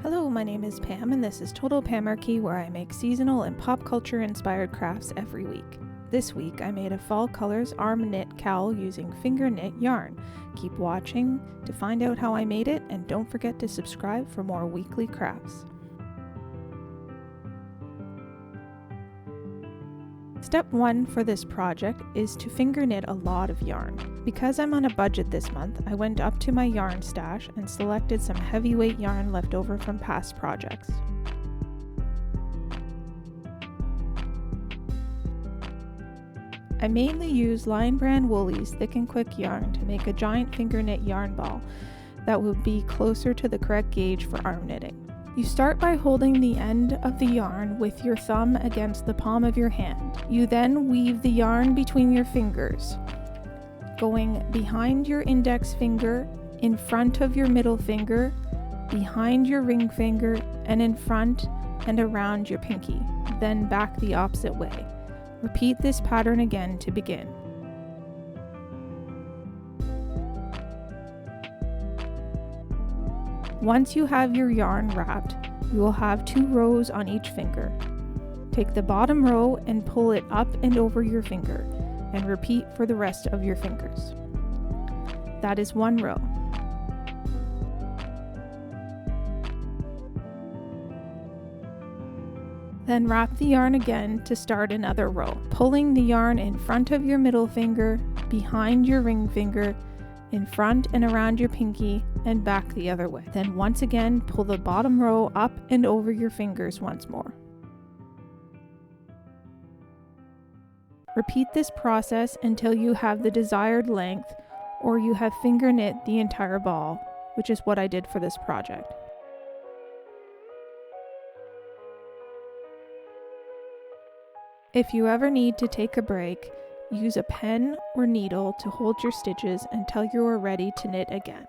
Hello, my name is Pam and this is Total Pamarchy, where I make seasonal and pop culture inspired crafts every week. This week I made a fall colors arm knit cowl using finger knit yarn. Keep watching to find out how I made it, and don't forget to subscribe for more weekly crafts. Step 1 for this project is to finger knit a lot of yarn. Because I'm on a budget this month, I went up to my yarn stash and selected some heavyweight yarn left over from past projects. I mainly use Lion Brand Woolies Thick and Quick yarn to make a giant finger knit yarn ball that will be closer to the correct gauge for arm knitting. You start by holding the end of the yarn with your thumb against the palm of your hand. You then weave the yarn between your fingers, going behind your index finger, in front of your middle finger, behind your ring finger, and in front and around your pinky, then back the opposite way. Repeat this pattern again to begin. Once you have your yarn wrapped, you will have 2 rows on each finger. Take the bottom row and pull it up and over your finger, and repeat for the rest of your fingers. That is 1 row. Then wrap the yarn again to start another row, pulling the yarn in front of your middle finger, behind your ring finger, in front and around your pinky, and back the other way. Then once again, pull the bottom row up and over your fingers once more. Repeat this process until you have the desired length, or you have finger knit the entire ball, which is what I did for this project. If you ever need to take a break, use a pen or needle to hold your stitches until you are ready to knit again.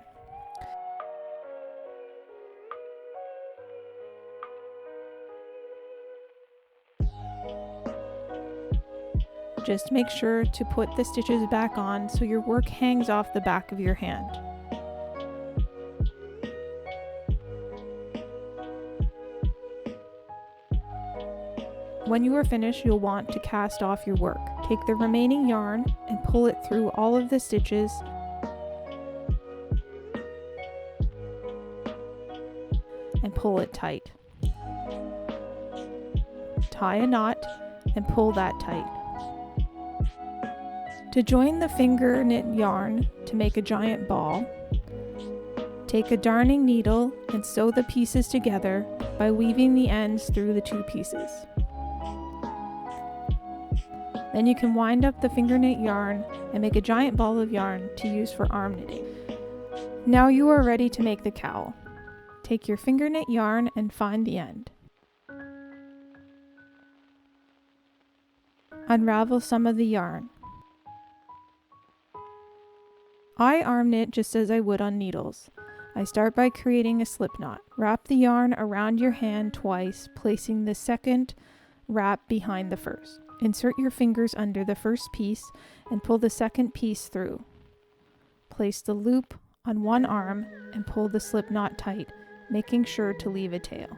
Just make sure to put the stitches back on so your work hangs off the back of your hand. When you are finished, you'll want to cast off your work. Take the remaining yarn and pull it through all of the stitches and pull it tight. Tie a knot and pull that tight. To join the finger knit yarn to make a giant ball, take a darning needle and sew the pieces together by weaving the ends through the 2 pieces. Then you can wind up the finger knit yarn and make a giant ball of yarn to use for arm knitting. Now you are ready to make the cowl. Take your finger knit yarn and find the end. Unravel some of the yarn. I arm knit just as I would on needles. I start by creating a slip knot. Wrap the yarn around your hand twice, placing the second wrap behind the first. Insert your fingers under the first piece and pull the second piece through. Place the loop on one arm and pull the slip knot tight, making sure to leave a tail.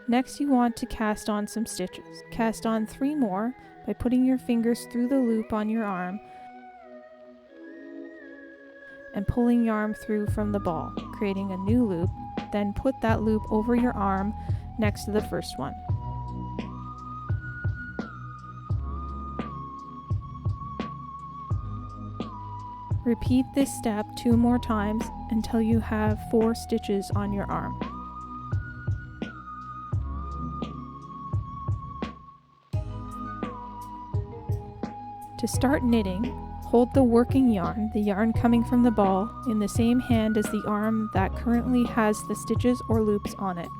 Next, you want to cast on some stitches. Cast on 3 more by putting your fingers through the loop on your arm and pulling yarn through from the ball, creating a new loop. Then put that loop over your arm next to the first one. Repeat this step 2 more times until you have 4 stitches on your arm. To start knitting, hold the working yarn, the yarn coming from the ball, in the same hand as the arm that currently has the stitches or loops on it.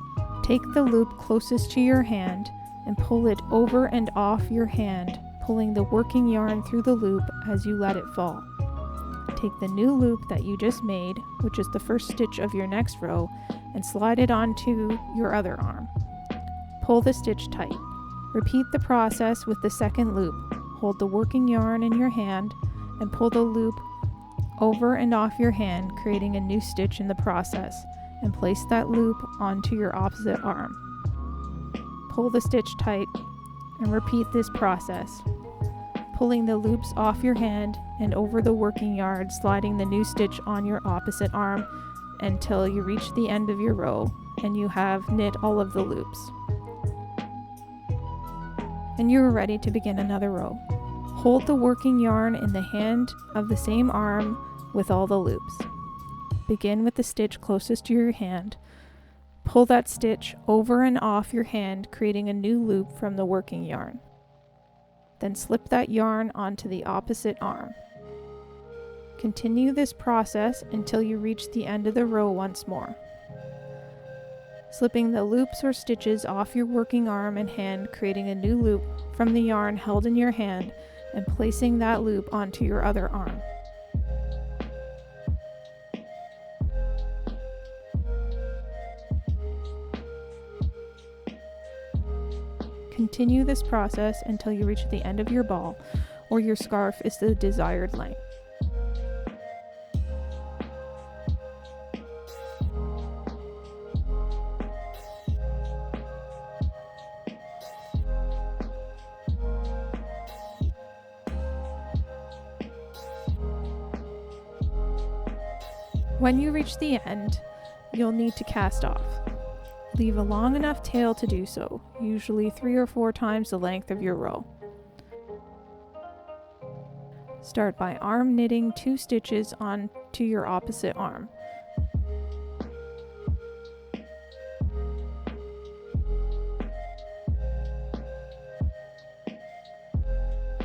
Take the loop closest to your hand and pull it over and off your hand, pulling the working yarn through the loop as you let it fall. Take the new loop that you just made, which is the first stitch of your next row, and slide it onto your other arm. Pull the stitch tight. Repeat the process with the second loop, hold the working yarn in your hand and pull the loop over and off your hand, creating a new stitch in the process, and place that loop onto your opposite arm. Pull the stitch tight and repeat this process, pulling the loops off your hand and over the working yarn, sliding the new stitch on your opposite arm until you reach the end of your row and you have knit all of the loops. And you are ready to begin another row. Hold the working yarn in the hand of the same arm with all the loops. Begin with the stitch closest to your hand. Pull that stitch over and off your hand, creating a new loop from the working yarn. Then slip that yarn onto the opposite arm. Continue this process until you reach the end of the row once more. Slipping the loops or stitches off your working arm and hand, creating a new loop from the yarn held in your hand, and placing that loop onto your other arm. Continue this process until you reach the end of your ball, or your scarf is the desired length. When you reach the end, you'll need to cast off. Leave a long enough tail to do so, usually 3 or 4 times the length of your row. Start by arm knitting 2 stitches onto your opposite arm.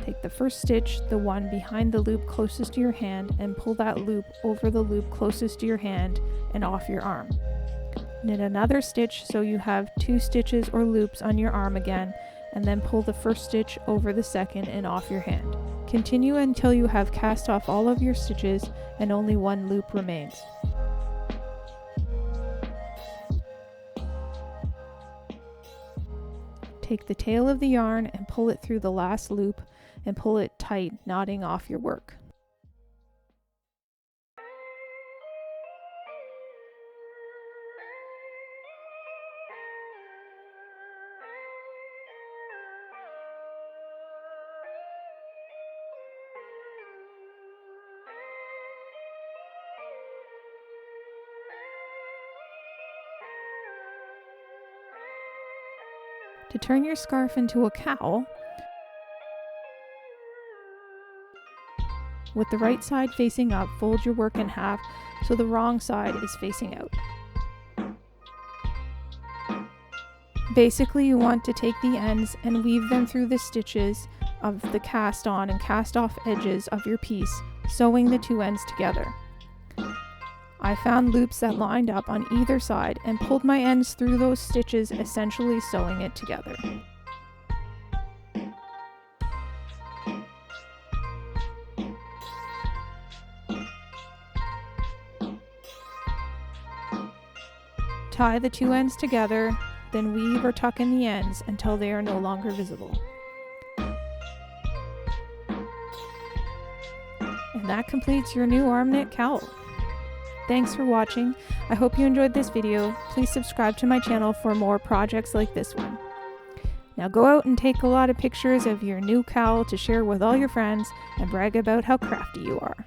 Take the first stitch, the one behind the loop closest to your hand, and pull that loop over the loop closest to your hand and off your arm. Knit another stitch so you have 2 stitches or loops on your arm again, and then pull the first stitch over the second and off your hand. Continue until you have cast off all of your stitches and only 1 loop remains. Take the tail of the yarn and pull it through the last loop and pull it tight, knotting off your work. To turn your scarf into a cowl, with the right side facing up, fold your work in half so the wrong side is facing out. Basically, you want to take the ends and weave them through the stitches of the cast on and cast off edges of your piece, sewing the 2 ends together. I found loops that lined up on either side and pulled my ends through those stitches, essentially sewing it together. Tie the 2 ends together, then weave or tuck in the ends until they are no longer visible. And that completes your new arm knit cowl. Thanks for watching. I hope you enjoyed this video. Please subscribe to my channel for more projects like this one. Now go out and take a lot of pictures of your new cowl to share with all your friends and brag about how crafty you are.